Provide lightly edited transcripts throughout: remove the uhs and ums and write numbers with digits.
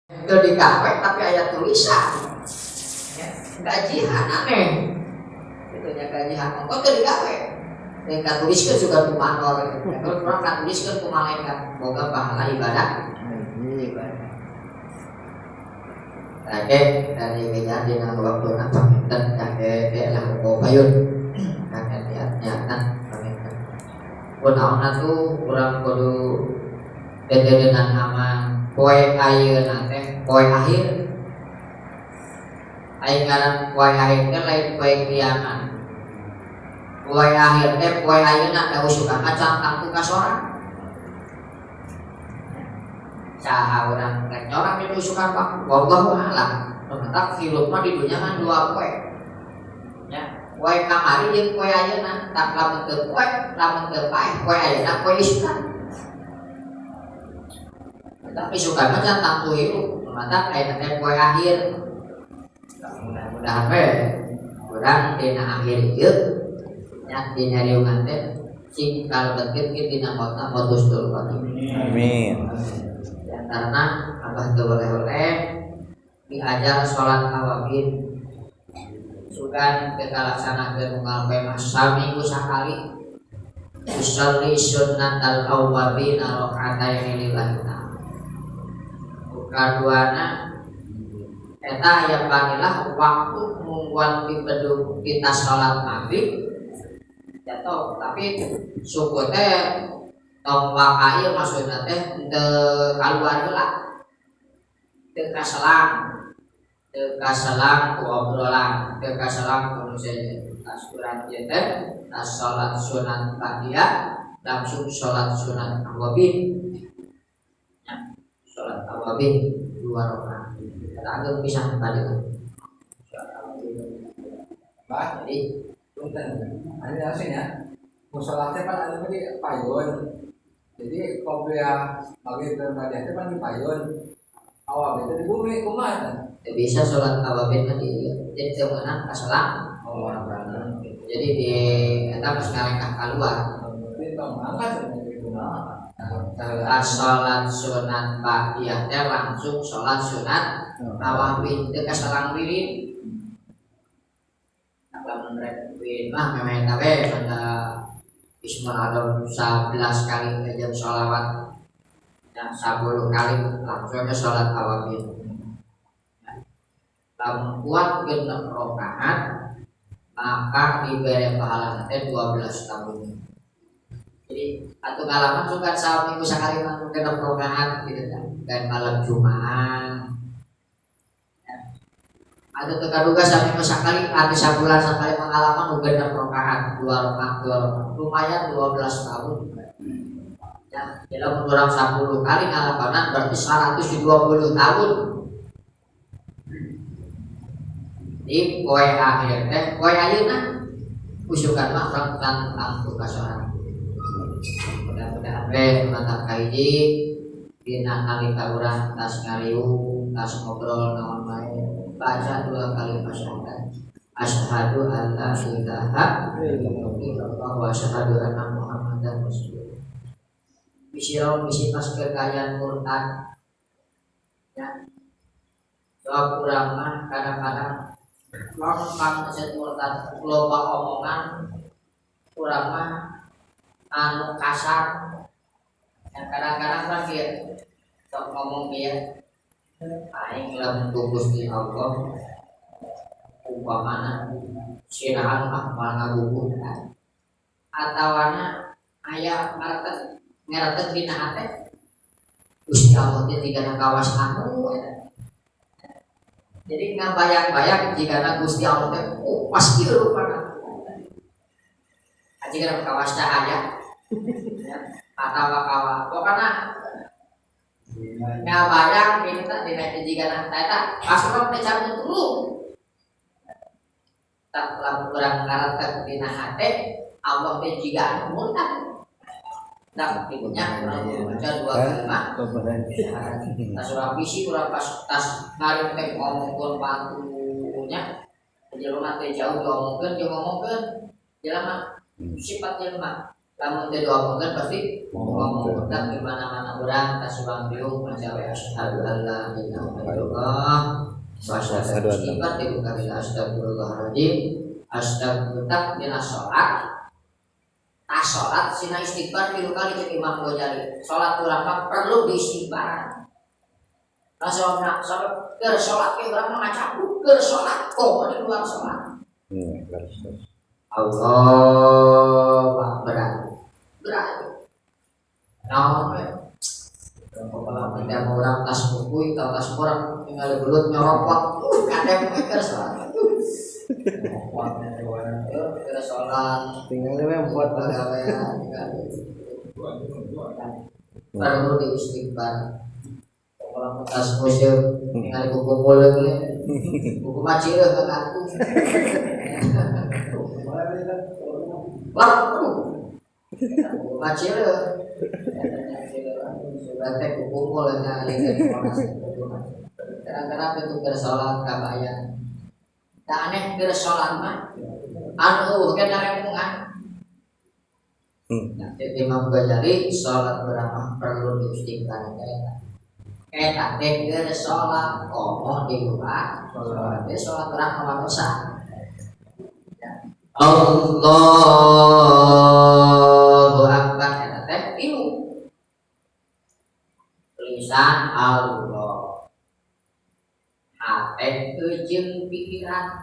Itu di kafe tapi ayat tulisan. Ya, gajian aneh. Itunya gajian. Kok itu di kafe? Mereka tuliskan juga di manor. Kalau orang kan tuliskan ke malaikat. Boga pahala ibadah. Tadi dari meja di nang waktu nak paminten kakek lah bawa payun. Kakek lihatnya paminten. Kunaon tuh orang kudu dengan nama poe ayeuna teh poe akhir. Aing ngaran poe akhir teh lain poe kiamat. Poe akhir teh poe ayeuna da usukan acan tangtu ka sorang. Saha urang rek nyorang di usukan Pak. Wallahu a'lam. Ternyata hirup mah di dunya kan dua poe. Ya, poe kamari jeung poe ayeuna, tak lamun teu poe, lamun teu paeh poe ayeuna poe isukan. Tapi suka macam tangtu hirup, mata kayak nanti poe akhir. Mudah-mudahan kurang dina akhir itu, ya dina riungan teh sing kalebetkeun dina kota motus dulu kota. Amin. Karena abah teu oleh diajar sholat awabin, sugan kekalaksanakeun unggal mas saminggu sakali. Usolli sunnatal awabin rakaataini lillahi ta'ala. Kaduana eta aya panilah waktu mungguan di bedug kita sholat maghrib jatuh, tapi suku teh tong wakai maksudna teh teu kaluar heula, teu kaselang ku obrolan, teu kaselang ku nuseun asuran teh tas sholat sunat ba'diyah langsung sholat sunat awabin. Sholat awabin 2 rakaat. Kita anggap bisa tadi kan. Bah, Jadi punten. Ini aslinya musola teh kan ada di payun. Jadi qobliyah maghrib dan ba'diyah teh kan di payun. Awal itu di bumi kumaha? bisa sholat awabin kan di mana kaselang. Oh, orang. Jadi di eta geus ngalengkah keluar. Itu angkat itu nah. Sholat sunat ba'diyah teh langsung sholat sunat awabin teu kaselang wirid. Lamun rek wirid mah memang tawe pada Ismul Adon 11 kali aja sholawat dan 10 kali langsung ke sholat awabin. Lamun kuat genep rakaat maka diberi pahala teh 12 tahun. Jadi atuh ngalaman suka saminggu sakali mah genep rakaat gitu kan. Dan malam Jumat. Ada tekaduga saminggu sakali, ada sabulan sakali pengalaman genep rakaat 2 rakaat lumayan 12 tahun. Ya, dalam kurang 10 kali ngalaman berarti 120 tahun. Di poe akhir teh poe ayeuna usukan mah rangkang angku kasoran. Mudah-mudahan mantap kahiji dina nalika urang tas ngariung tas ngobrol naon bae baca 2 kali syahadat. Asyhadu an la ilaha illallah wa asyhadu anna Muhammadan rasulullah. Bisirau bisi pas kekayaan murtad. Ya. Soal urang mah kadang-kadang longkang set murtad loba omongan urang mah anu kasar. Dan kadang-kadang kan dia sok ngomong dia aing lamun ku Gusti Allah umpamana sirahan mah moal ngabubuh atawana aya ngaretek dina hate Gusti Allah teh tigana kawas anu jadi ngabayang-bayang jika Gusti Allah teh pasti rupana jika kawas cahaya atau kawas pokoknya ngabayang kita dina jika eta asrop teh cabut dulu tak lamun urang ngaretek dina hate Allah teh jiga anu murtad. Nah, ibunya urang baca 2 kalimat. Tas urang bisi urang pas tas ngaring teh ngomongkeun patunya. Jelema teh jauh diomongkeun jeung ngomongkeun jelema sifat jelema Lamun teu doakeun pasti ngomong udah di mana-mana urang tasubang diung maca wa asyhadu an la ilaha illallah wa asyhadu istighfar dibuka bila astagfirullahaladzim astagfirullah dina sholat sholat sina istighfar 3 kali cek Imam Ghazali sholat urang mah perlu diistighfar sampai ke sholat ke urang mah ngacapuk ke sholat kok di luar sholat Allah berat nah kalau tidak mau orang tas buku atau tas orang tinggal belut nyorokot kadang mereka sholat tinggal buat perlu diistighfar kalau tas museum tinggal buku lagi buku macil ke aku wah buku macil berarti kumpul na kadang-kadang itu bersolat kabayan tak aneh bersolat mah anu kita remungan jadi Imam Ghazali sholat berapa perlu diistighfar kita bersolat komo di luar sholat berapa dosa Allahu Akbar eta teh ilmu lisan Allah hate jeung pikiran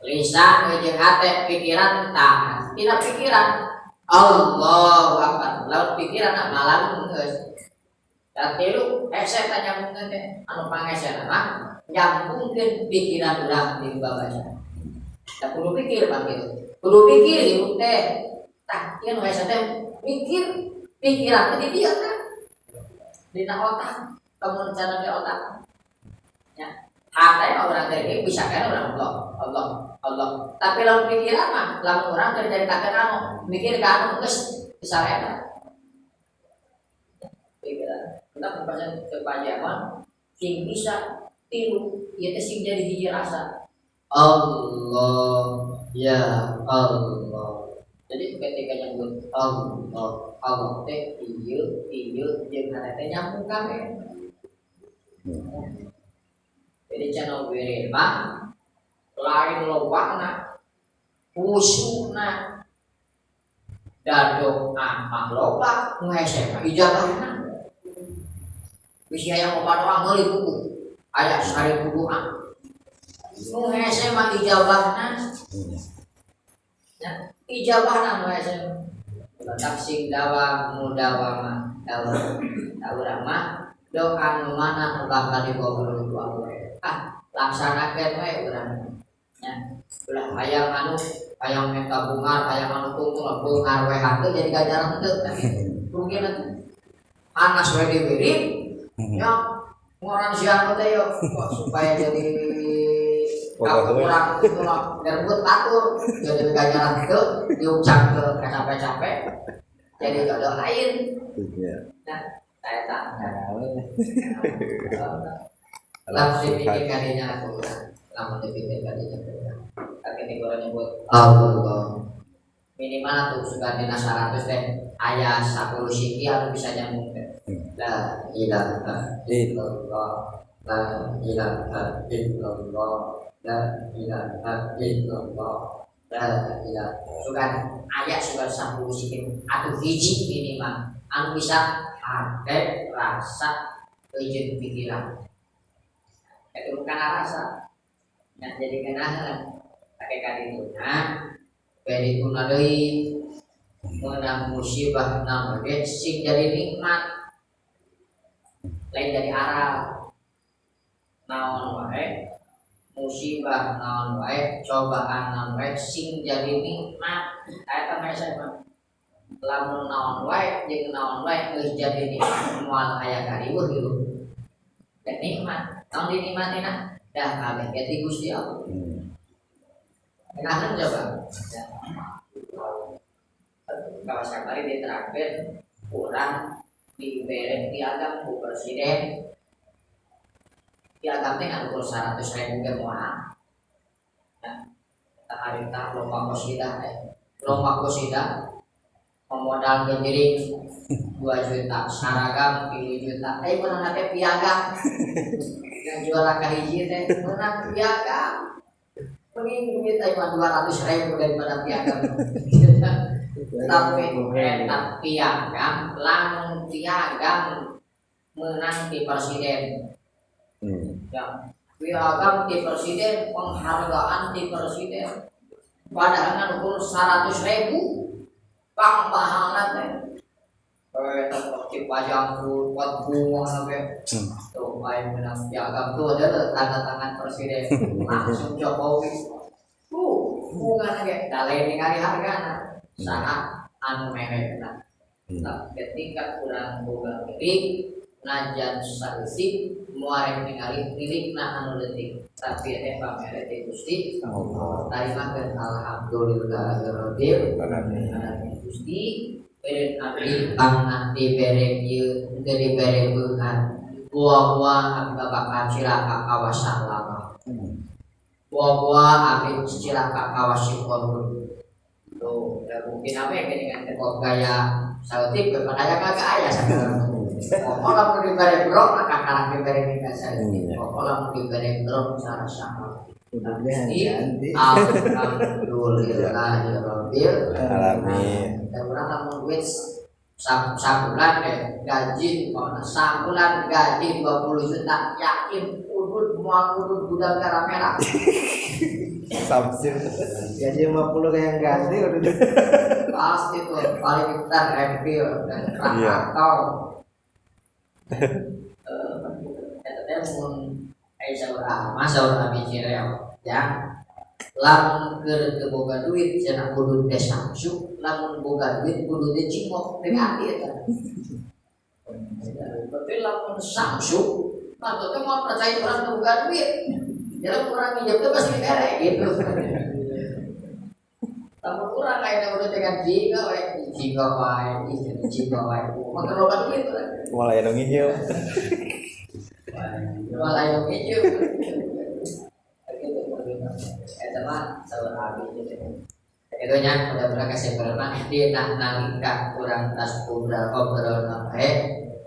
lisan jeung hate pikiran tah tidak pikiran Allahu Akbar laut pikiran malam geus da tilu saya tanya mungkin teh anu pangesan mah nyambungkeun pikiran urang di babaca da kudu pikir bang gitu kudu pikir ieu teh tah ieu nu hese teh mikir pikiran teh di dieu kan dina otak kamu rencana di otak ya hati mah orang dari bisa kan orang Allah tapi lamun pikiran mah lamun orang dari kata kamu mikir kamu geus bisa eta pikiran kita membaca kepanjangan sing bisa tilu ieu teh sing jadi hiji rasa Allah ya Allah jadi ketika nyebut Allah teh ieu jeung teh nyambung kabeh. Jadi channel wirid mah lain lobana khusyukna dadok mah loba nu hese mah ijabahna. Wis aya opat doang meuli buku aya sari kuduan. Nu hese mah ijabahna. Ya, ijabahna nu hese. Taksing dawa mudawama dawa mah doa nu mana bakal dibobol ku Allah. Laksanakeun we urang. Ya, ulah hayang minta bungar, hayang anu tungtung bungar we hate jadi ganjaran teu. Mungkin panas we diwirid. Ya, ngoran siang teh yo supaya jadi kurang itu lah berebut atur jadi ganjaran itu diucap ke capek-capek jadi jodoh lain nah saya tak lalu dipikir kadinya aku lalu dipikir kadinya tapi ini gue nyebut Allah minimal tuh sudah dina 100 teh ayat 10 siki aku bisa nyambung la ilaha illallah la ilaha illallah la ilaha illallah la ilaha sugan ayat sugan 10 sikit atau hiji minimal anu bisa hate rasa jeung pikiran itu bukan rasa nah jadi kenahan pakai kaditu nah beri kuna deui menang musibah nang ge sing jadi nikmat lain dari aral naon wae musibah naon wae cobaan naon wae sing jadi nikmat eta mah saya lamun naon wae jeung naon wae geus jadi nikmat moal aya kariweuh hirup dan nikmat naon dinikmatina dah kabeh ge ti Gusti Allah kenaan coba kalau sekali diterapkan kurang diberi piagam ku presiden piagamnya kan ukur 100.000 ke mual ya hari tak lomba kosidah memodal gejering 2 juta, saragam 3 juta, menang teh piagam. Yang juara kahiji teh menang piagam. Mending duit mah 200.000 daripada piagam. Tapi enak piagam, lamun piagam menang di presiden. Ya, piagam di presiden, penghargaan di presiden. Padahal kan ukur 100.000. Pang mahal nanti, tetap dipajang buat bunga sampai tuh main menang piagam tuh ada tanda tangan presiden langsung Jokowi, bunga nanti daleni kali harga sangat anu merek nah, ketika kurang boga milik najan saeutik muarek ningali milik na anu leutik tapi teh pamere teh Gusti tarimakeun alhamdulillahirabbil alamin Gusti beren abdi pangna dibere ieu teu dibere beungan buah-buah abdi babakan cilaka kawasan lama buah-buah abdi cilaka kawasan kolbun tuh ya mungkin apa ya dengan tekok gaya sautik berpakaian kagak aya saudara. Kalau mau diberi brok akan kalah diberi kita saja. Kalau mau diberi brok cara sama. Ini alhamdulillahirabbil alamin. Dan orang lamun duit sabulan gaji, sabulan gaji 20 juta yakin udut mual udut gudang garam merah. Samsir gaji 50 kayak ganti udah pasti tuh paling besar refill dan Krakatau. Masuk kami cireo ya lamun keur teu boga duit cenah kudu teh samsu lamun boga duit kudu teh cingok teh ati eta tapi lamun samsu maksudnya mau percaya orang teu boga duit jadi kurang minjem teh pasti dibere gitu lamun kurang kayak udah dengan jika wae maka boga duit mulai dong hijau malah yang hijau eta mah saur abi itu nya mudah-mudahan kesimpulan di nalika kurang tas obrol bae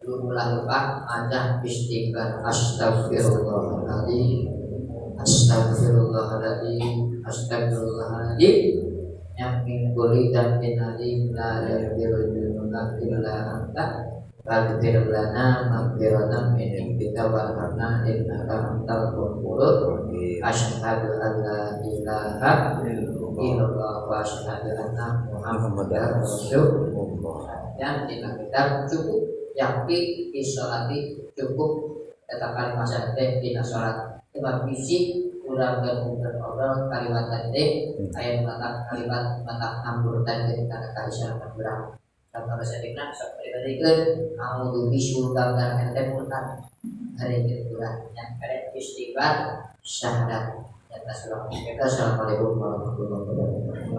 lupa ada istighfar astagfirullahaladzim yang min kulli dzambin alim la yaghfiru illa anta faghfir lana maghfiratan min indika warhamna innaka antal ghafurur asyhadu an la ilaha illallah wa asyhadu anna muhammadar rasulullah. Yang kita cukup yakin isolati cukup tetap kalimat syahadat dina salat cuma fisik kurang berobrol kalimat tadi ayat kalimat mata ambur dan ketika kaisar berang sama sedekah seperti tadi kan auzu bisyurga dan ente mutan hari itu yang kalian istighfar syahadat nyata surah kita. Assalamualaikum warahmatullahi wabarakatuh.